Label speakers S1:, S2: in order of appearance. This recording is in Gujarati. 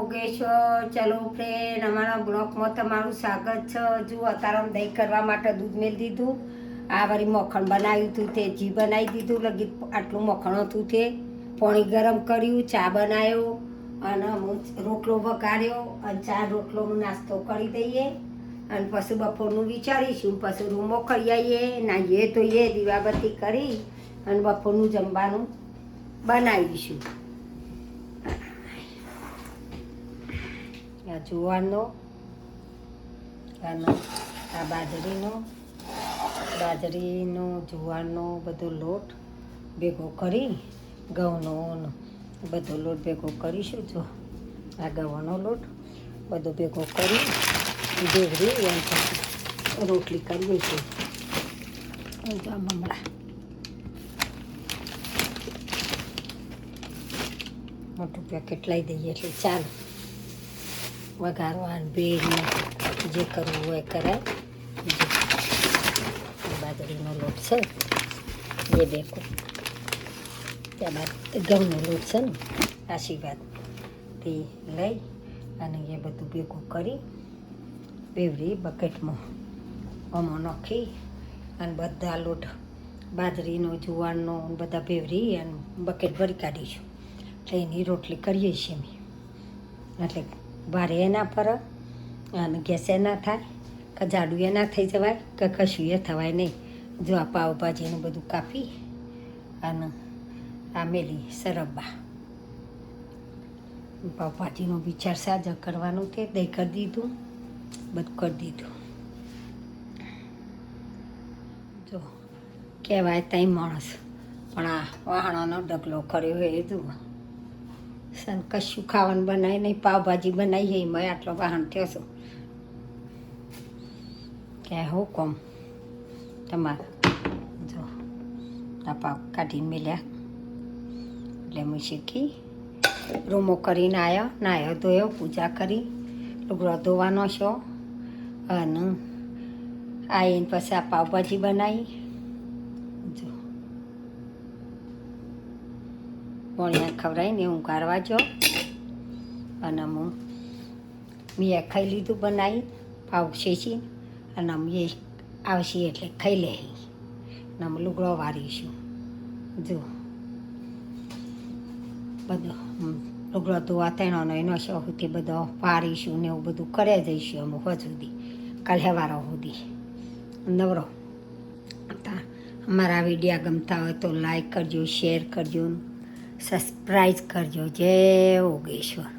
S1: યોગેશ્વર. ચલો ફ્રેન્ડ, અમારા બ્લોકમાં તમારું સ્વાગત છે. જુઓ અત્યારે દહીં કરવા માટે દૂધ મેળ દીધું. આ વળી મખણ બનાવ્યું હતું, તે ઘી બનાવી દીધું. લગી આટલું મખણ હતું તે પાણી ગરમ કર્યું, ચા બનાવ્યો અને હું રોટલો વઘાર્યો અને ચા રોટલોનો નાસ્તો કરી દઈએ અને પછી બપોરનું વિચારીશું. પછી રૂમો કરી આવીએ, નાહીએ ધોઈએ, દીવાબત્તી કરી અને બપોરનું જમવાનું બનાવીશું. આ જુવારનો અને આ બાજરીનો જુવારનો બધો લોટ ભેગો કરી, ઘઉંનો બધો લોટ ભેગો કરીશું. જો આ ઘઉંનો લોટ બધો ભેગો કરી ભેગરી એમ પછી રોટલી કરીએ છીએ. જો મમરા મોટું પેકેટ લઈ દઈએ એટલે ચાલો. વઘારવા ભેળને જે કરવું હોય કરાય. બાજરીનો લોટ છે એ બેકો, ત્યારબાદ ઘઉંનો લોટ છે ને આશીર્વાદ તે લઈ અને એ બધું ભેગું કરી બેવરી બકેટમાં આમાં નાખી અને બધા લોટ બાજરીનો જુવારનો બધા ભેવરી અને બકેટ ભરી કાઢીશું. એટલે એની રોટલી કરીએ છીએ અમે. એટલે ભારે એ ના ફરે અને ગેસે ના થાય, કે જાડું એ ના થઈ જવાય, કે કશું એ થવાય નહીં. જો આ પાવભાજીનું બધું કાપી અને આ મેલી સરબ્બા પાવભાજીનો વિચાર સાજા કરવાનું તે દહીં કરી દીધું, બધું કરી દીધું. જો કહેવાય તઈ માણસ, પણ આ વાહણોનો ઢગલો કર્યો હોય એ જુઓ. સન કશું ખાવાનું બનાવી નહીં, પાવભાજી બનાવીએ એમાં આટલો વાહન થયો છું. કે હું કોમ તમારે જો આ પાવ કાઢીને મેલ્યા એટલે હું શીખી રૂમો કરીને આવ્યો, નાહ્યો ધોયો, પૂજા કરી, લુગડો ધોવાનો છો અને આવીને પછી આ પાવભાજી બનાવી. જો પોણિયા ખવડાવીને હું કાઢવા જો અને મેં ખાઈ લીધું બનાવી પાવ શેચી અને અમે આવશે એટલે ખાઈ લે ને અમે લુગડો વારીશું. જો બધો લુગડો ધોવા તેનો એનો શોખથી બધો વારીશું ને એવું બધું કર્યા જઈશું અમે હોજ સુધી, કાલે સવારો સુધી નવરો. અમારા વિડીયા ગમતા હોય તો લાઈક કરજો, શેર કરજો, સબસ્ક્રાઈબ કરજો. જય યોગેશ્વર.